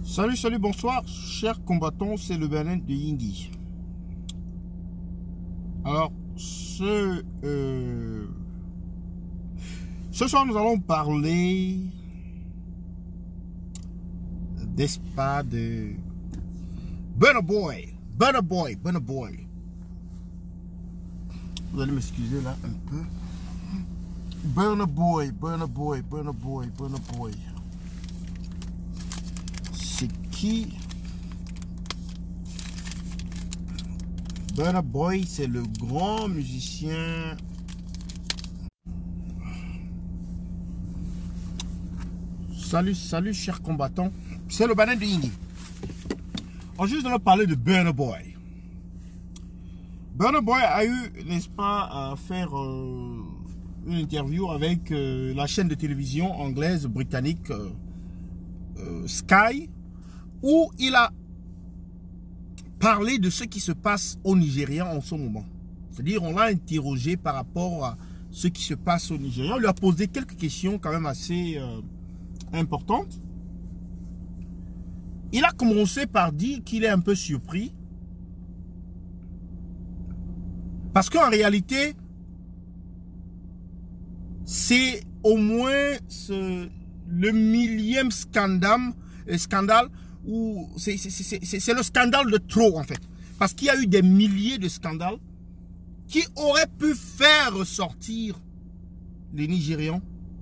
Salut, bonsoir, chers combattants, c'est le Bénin de Yingui. Alors, ce soir, nous allons parler, n'est-ce pas, de Burna Boy. Vous allez m'excuser là un peu. Burna Boy. C'est qui? Burna Boy, c'est le grand musicien. Salut, chers combattants. C'est le Bénin de Yingui. On juste de parler de Burna Boy. Burna Boy a eu, n'est-ce pas, à faire une interview avec la chaîne de télévision anglaise, britannique, Sky, où il a parlé de ce qui se passe au Nigeria en ce moment. C'est-à-dire, on l'a interrogé par rapport à ce qui se passe au Nigeria. On lui a posé quelques questions quand même assez importantes. Il a commencé par dire qu'il est un peu surpris. Parce qu'en réalité, c'est au moins le millième scandale où c'est le scandale de trop en fait. Parce qu'il y a eu des milliers de scandales qui auraient pu faire ressortir les Nigérians,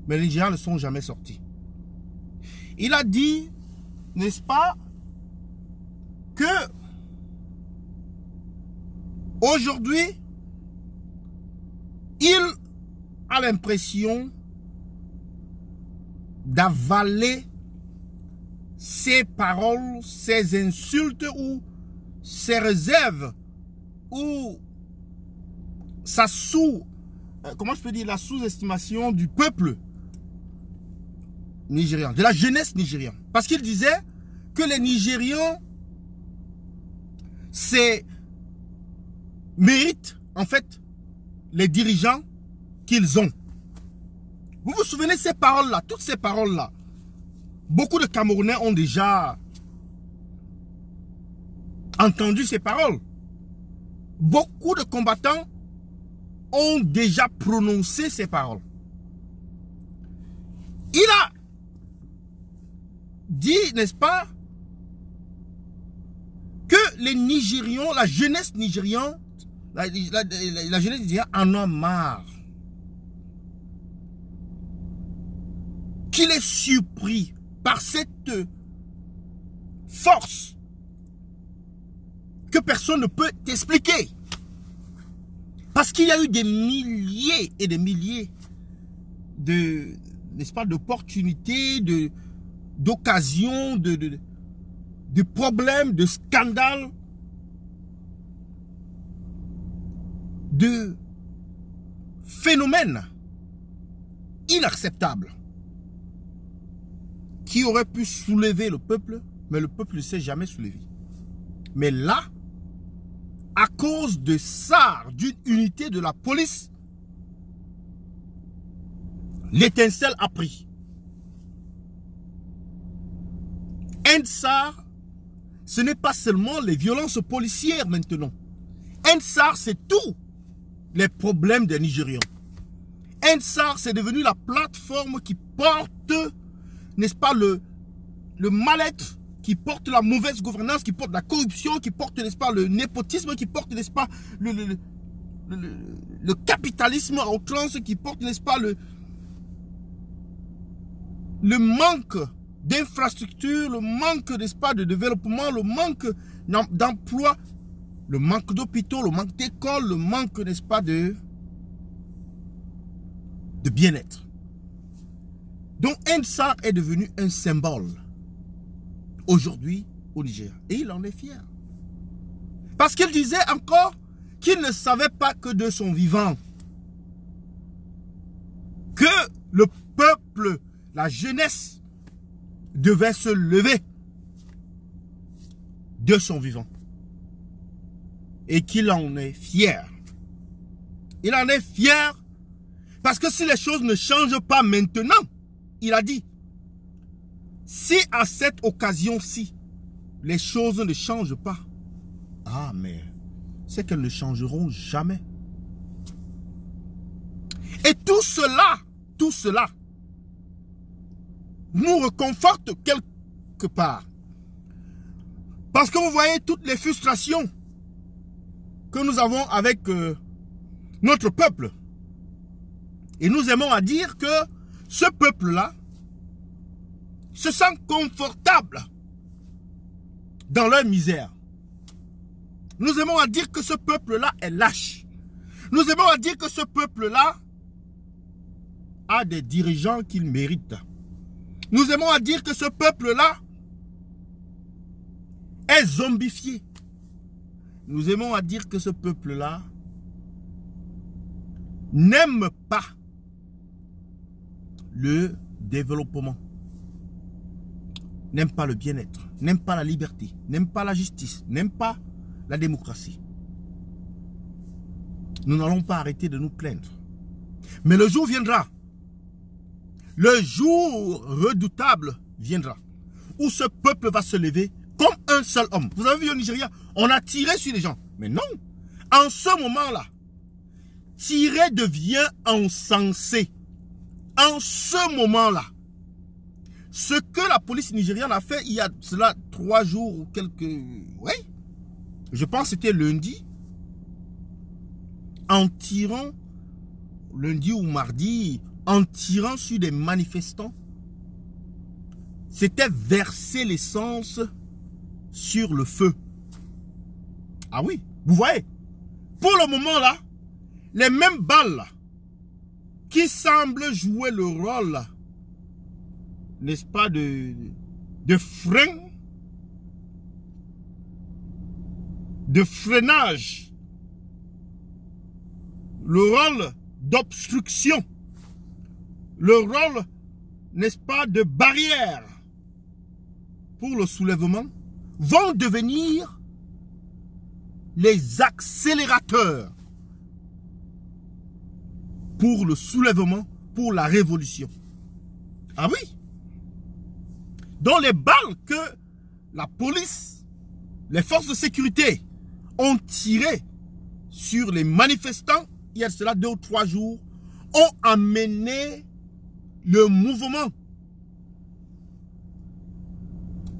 mais les Nigérians ne sont jamais sortis. Il a dit, n'est-ce pas, que aujourd'hui, il a l'impression d'avaler ses paroles, ses insultes ou ses réserves ou sa la sous-estimation du peuple nigérian, de la jeunesse nigériane. Parce qu'il disait que les Nigérians méritent en fait les dirigeants qu'ils ont. Vous vous souvenez de ces paroles-là, toutes ces paroles-là? Beaucoup de Camerounais ont déjà entendu ces paroles. Beaucoup de combattants ont déjà prononcé ces paroles. Il a dit, n'est-ce pas, que les Nigérians, la jeunesse nigériane, la jeunesse nigériane en a marre. Qu'il est surpris par cette force que personne ne peut expliquer. Parce qu'il y a eu des milliers et des milliers n'est-ce pas, d'opportunités, d'occasions, de problèmes, de scandales, de phénomènes inacceptables qui aurait pu soulever le peuple, mais le peuple ne s'est jamais soulevé. Mais là, à cause de ça, d'une unité de la police, l'étincelle a pris. Endsars, ce n'est pas seulement les violences policières maintenant. Endsars, c'est tous les problèmes des Nigérians. Endsars, c'est devenu la plateforme qui porte, n'est-ce pas, le mal-être, qui porte la mauvaise gouvernance, qui porte la corruption, qui porte, n'est-ce pas, le népotisme, qui porte, n'est-ce pas, le capitalisme à outrance, qui porte, n'est-ce pas, le manque d'infrastructures, le manque, n'est-ce pas, de développement, le manque d'emploi, le manque d'hôpitaux, le manque d'écoles, le manque, n'est-ce pas, de bien-être. Donc Endsars est devenu un symbole aujourd'hui au Niger. Et il en est fier. Parce qu'il disait encore qu'il ne savait pas que de son vivant, que le peuple, la jeunesse, devait se lever de son vivant. Et qu'il en est fier. Il en est fier parce que si les choses ne changent pas maintenant, il a dit, si à cette occasion-ci, les choses ne changent pas. Ah, mais c'est qu'elles ne changeront jamais. Et tout cela, nous réconforte quelque part. Parce que vous voyez toutes les frustrations que nous avons avec notre peuple. Et nous aimons à dire que ce peuple-là se sent confortable dans leur misère. Nous aimons à dire que ce peuple-là est lâche. Nous aimons à dire que ce peuple-là a des dirigeants qu'il mérite. Nous aimons à dire que ce peuple-là est zombifié. Nous aimons à dire que ce peuple-là n'aime pas le développement, n'aime pas le bien-être, n'aime pas la liberté, n'aime pas la justice, n'aime pas la démocratie. Nous n'allons pas arrêter de nous plaindre. Mais le jour viendra, le jour redoutable viendra, où ce peuple va se lever comme un seul homme. Vous avez vu au Nigeria, on a tiré sur les gens. Mais non, en ce moment-là, tirer devient encensé. En ce moment-là, ce que la police nigériane a fait il y a cela 3 jours ou quelques... Oui, je pense que c'était lundi. En tirant, lundi ou mardi, en tirant sur des manifestants, c'était verser l'essence sur le feu. Ah oui, vous voyez, pour le moment là, les mêmes balles là, qui semblent jouer le rôle, n'est-ce pas, de frein, de freinage, le rôle d'obstruction, le rôle, n'est-ce pas, de barrière pour le soulèvement, vont devenir les accélérateurs pour le soulèvement, pour la révolution. Ah oui. Donc les balles que la police, les forces de sécurité ont tirées sur les manifestants, il y a cela 2 ou 3 jours, ont amené le mouvement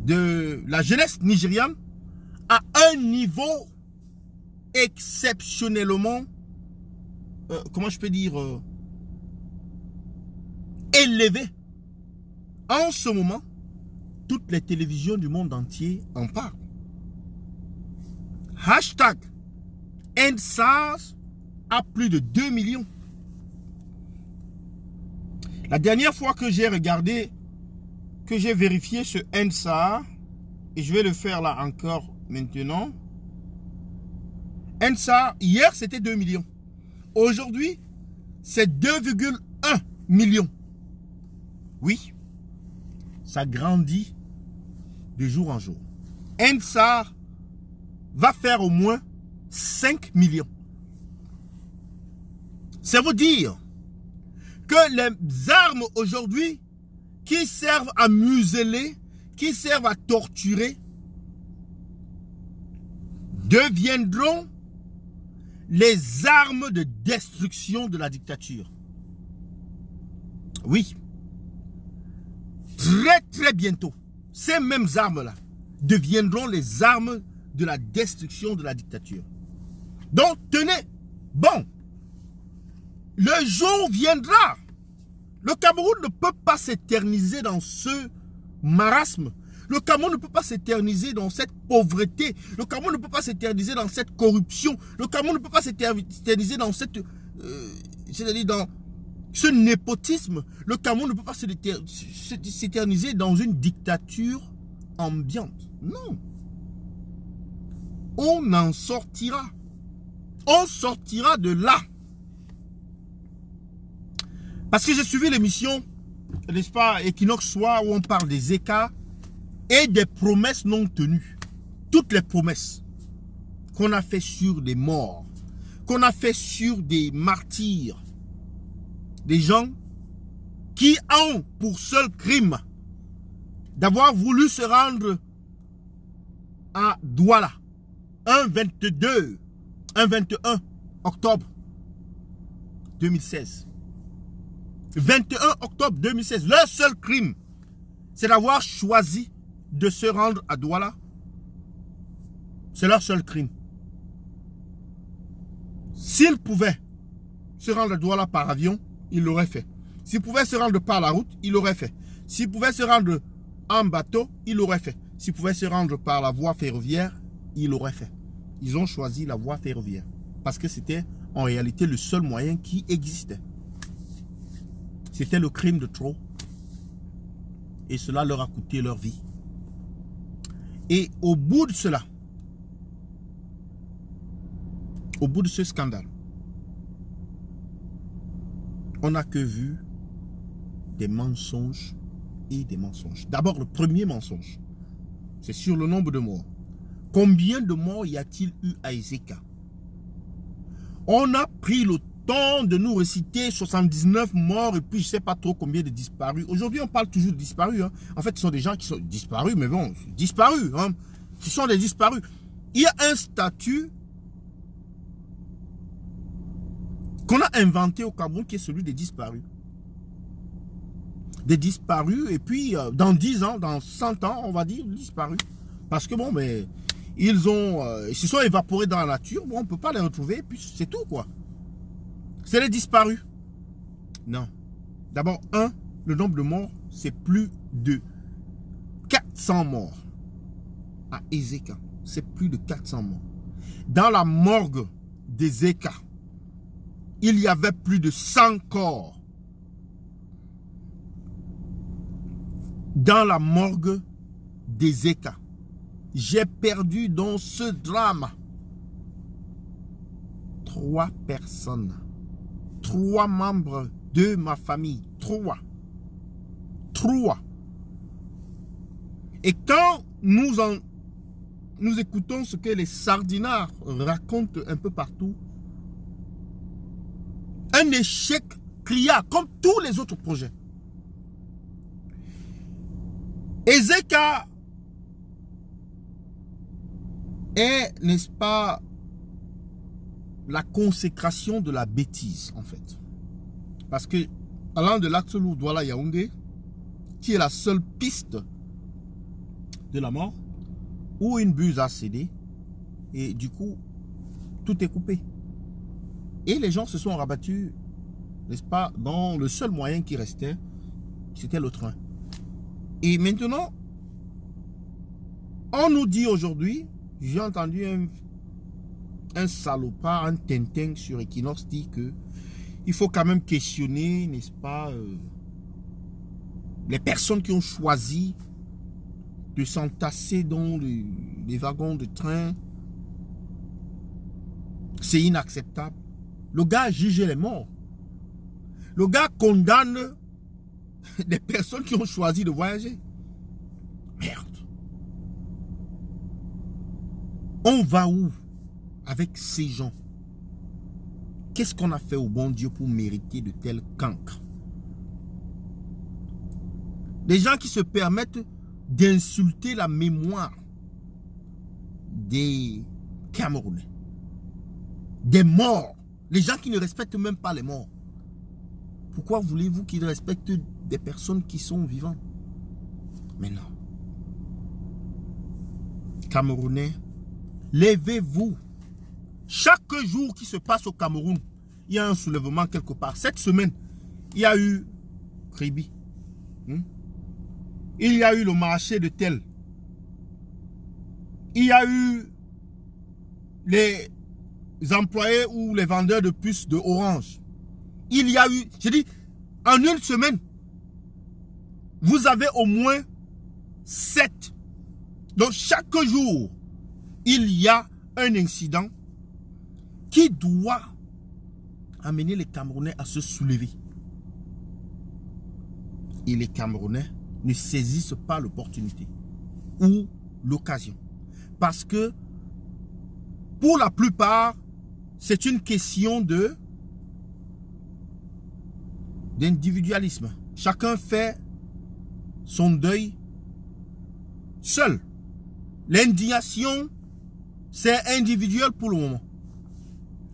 de la jeunesse nigériane à un niveau exceptionnellement, comment je peux dire, élevé. En ce moment, toutes les télévisions du monde entier en parlent. Hashtag EndSARS a plus de 2 millions. La dernière fois que j'ai regardé, que j'ai vérifié ce EndSARS, et je vais le faire là encore maintenant. EndSARS, hier c'était 2 millions. Aujourd'hui, c'est 2,1 millions. Oui, ça grandit de jour en jour. EndSARS va faire au moins 5 millions. C'est vous dire que les armes aujourd'hui qui servent à museler, qui servent à torturer, deviendront les armes de destruction de la dictature. Oui. Très très bientôt, ces mêmes armes-là deviendront les armes de la destruction de la dictature. Donc tenez, bon, le jour viendra. Le Cameroun ne peut pas s'éterniser dans ce marasme. Le Cameroun ne peut pas s'éterniser dans cette pauvreté. Le Cameroun ne peut pas s'éterniser dans cette corruption. Le Cameroun ne peut pas s'éterniser dans cette... c'est-à-dire dans ce népotisme. Le Cameroun ne peut pas s'éterniser dans une dictature ambiante. Non. On en sortira. On sortira de là. Parce que j'ai suivi l'émission, n'est-ce pas, Equinox Soir, où on parle des écarts et des promesses non tenues. Toutes les promesses qu'on a fait sur des morts, qu'on a fait sur des martyrs, des gens qui ont pour seul crime d'avoir voulu se rendre à Douala. Un 21 octobre 2016. 21 octobre 2016. Leur seul crime, c'est d'avoir choisi de se rendre à Douala. C'est leur seul crime. S'ils pouvaient se rendre à Douala par avion, ils l'auraient fait. S'ils pouvaient se rendre par la route, ils l'auraient fait. S'ils pouvaient se rendre en bateau, ils l'auraient fait. S'ils pouvaient se rendre par la voie ferroviaire, ils l'auraient fait. Ils ont choisi la voie ferroviaire parce que c'était en réalité le seul moyen qui existait. C'était le crime de trop. Et cela leur a coûté leur vie. Et au bout de cela, au bout de ce scandale, on n'a que vu des mensonges et des mensonges. D'abord, le premier mensonge, c'est sur le nombre de morts. Combien de morts y a-t-il eu à Ezeka? On a pris le temps de nous réciter 79 morts et puis je ne sais pas trop combien de disparus. Aujourd'hui, on parle toujours de disparus. Hein. En fait, ce sont des gens qui sont disparus, mais bon, disparus. Hein. Ce sont des disparus. Il y a un statut qu'on a inventé au Cameroun qui est celui des disparus. Des disparus et puis dans 10 ans, dans 100 ans, on va dire disparus. Parce que bon, mais ils se sont évaporés dans la nature. Bon, on ne peut pas les retrouver, puis c'est tout quoi. C'est les disparus. Non. D'abord, le nombre de morts, c'est plus de 400 morts. À Ezeka, c'est plus de 400 morts. Dans la morgue d'Ezeka, il y avait plus de 100 corps. Dans la morgue d'Ezeka, j'ai perdu dans ce drame 3 personnes. 3 membres de ma famille. 3. Et quand nous écoutons ce que les sardinards racontent un peu partout, un échec criard comme tous les autres projets. Ezeka est, n'est-ce pas, la consécration de la bêtise, en fait. Parce que, allant de l'axe lourd Douala Yaoundé, qui est la seule piste de la mort, où une buse a cédé, et du coup, tout est coupé. Et les gens se sont rabattus, n'est-ce pas, dans le seul moyen qui restait, c'était le train. Et maintenant, on nous dit aujourd'hui, j'ai entendu un salopard, un tintin sur Equinox dit que il faut quand même questionner, n'est-ce pas, les personnes qui ont choisi de s'entasser dans les wagons de train. C'est inacceptable. Le gars a jugé les morts. Le gars condamne des personnes qui ont choisi de voyager. Merde. On va où avec ces gens? Qu'est-ce qu'on a fait au bon Dieu pour mériter de tels cancres? Des gens qui se permettent d'insulter la mémoire des Camerounais. Des morts. Les gens qui ne respectent même pas les morts. Pourquoi voulez-vous qu'ils respectent des personnes qui sont vivantes? Mais non. Camerounais, levez-vous. Chaque jour qui se passe au Cameroun, il y a un soulèvement quelque part. Cette semaine, il y a eu Kribi. Il y a eu le marché de Tel. Il y a eu les employés ou les vendeurs de puces de Orange. Il y a eu, je dis, en une semaine, vous avez au moins 7. Donc chaque jour, il y a un incident qui doit amener les Camerounais à se soulever. Et les Camerounais ne saisissent pas l'opportunité ou l'occasion. Parce que, pour la plupart, c'est une question d'individualisme. Chacun fait son deuil seul. L'indignation, c'est individuel pour le moment.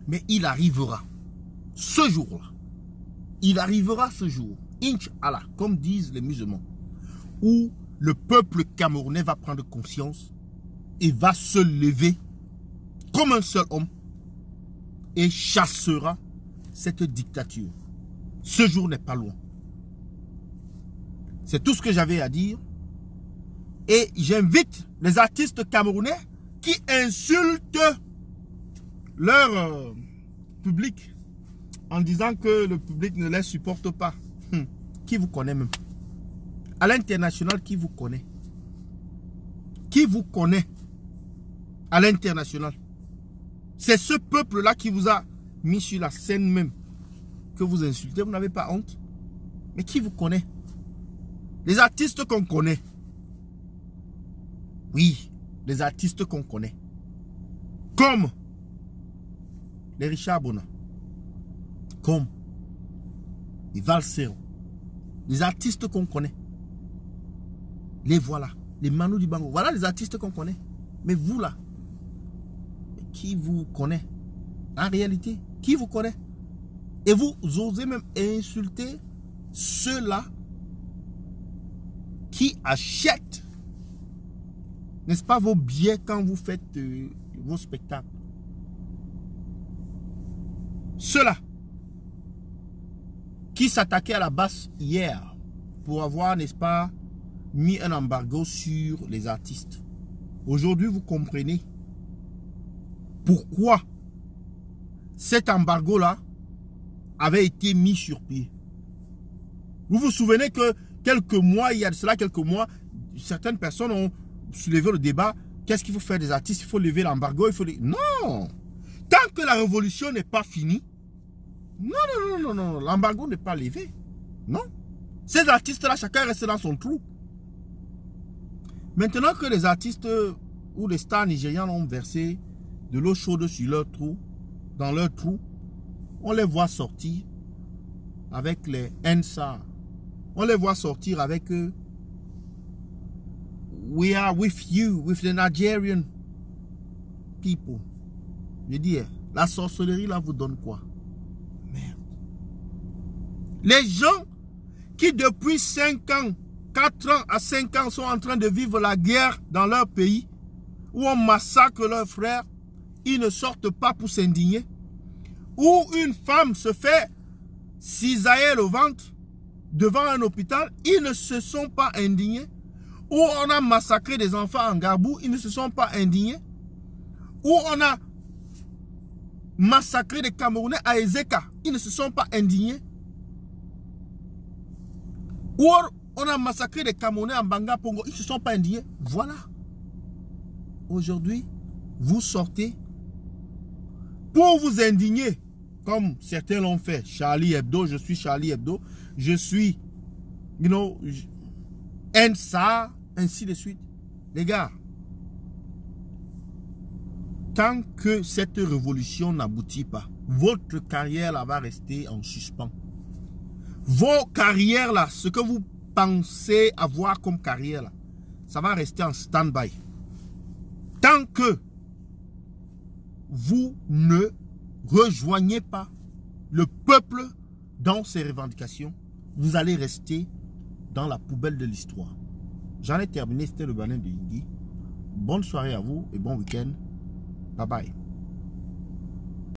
Mais il arrivera ce jour-là. Il arrivera ce jour, Inch'Allah, comme disent les musulmans, où le peuple camerounais va prendre conscience et va se lever comme un seul homme et chassera cette dictature. Ce jour n'est pas loin. C'est tout ce que j'avais à dire. Et j'invite les artistes camerounais qui insultent leur public en disant que le public ne les supporte pas. Qui vous connaît même? À l'international, qui vous connaît? Qui vous connaît à l'international? C'est ce peuple-là qui vous a mis sur la scène même que vous insultez. Vous n'avez pas honte? Mais qui vous connaît? Les artistes qu'on connaît. Oui, les artistes qu'on connaît. Comme les Richard Bona. Comme les Valsero. Les artistes qu'on connaît. Les voilà. Les Manu Dibango. Voilà les artistes qu'on connaît. Mais vous là, qui vous connaît? En réalité, qui vous connaît? Et vous osez même insulter ceux-là qui achètent, n'est-ce pas, vos billets quand vous faites vos spectacles. Ceux-là qui s'attaquaient à la base hier pour avoir, n'est-ce pas, mis un embargo sur les artistes. Aujourd'hui, vous comprenez pourquoi cet embargo-là avait été mis sur pied. Vous vous souvenez que quelques mois, il y a de cela quelques mois, certaines personnes ont soulevé le débat. Qu'est-ce qu'il faut faire des artistes? Il faut lever l'embargo. Il faut les... Non! Tant que la révolution n'est pas finie, non, l'embargo n'est pas levé. Non. Ces artistes-là, chacun reste dans son trou. Maintenant que les artistes ou les stars nigérians ont versé de l'eau chaude sur leur trou, dans leur trou, on les voit sortir avec les NSA. On les voit sortir avec We are with you, with the Nigerian people. Je dis, la sorcellerie là vous donne quoi? Merde. Les gens qui depuis 5 ans, 4 ans à 5 ans sont en train de vivre la guerre dans leur pays, où on massacre leurs frères, ils ne sortent pas pour s'indigner. Où une femme se fait cisailler le ventre devant un hôpital, ils ne se sont pas indignés. Où on a massacré des enfants en Garbou, ils ne se sont pas indignés. Où on a massacré des Camerounais à Ezeka, ils ne se sont pas indignés. Où on a massacré des Camerounais en Banga Pongo, ils ne se sont pas indignés. Voilà. Aujourd'hui, vous sortez pour vous indigner, comme certains l'ont fait. Charlie Hebdo, je suis Charlie Hebdo, je suis, NSA, ainsi de suite. Les gars, tant que cette révolution n'aboutit pas, votre carrière là va rester en suspens. Vos carrières là, ce que vous pensez avoir comme carrière là, ça va rester en stand-by. Tant que vous ne rejoignez pas le peuple dans ses revendications, vous allez rester dans la poubelle de l'histoire. J'en ai terminé, c'était le Banin de Yingui. Bonne soirée à vous et bon week-end. Bye bye.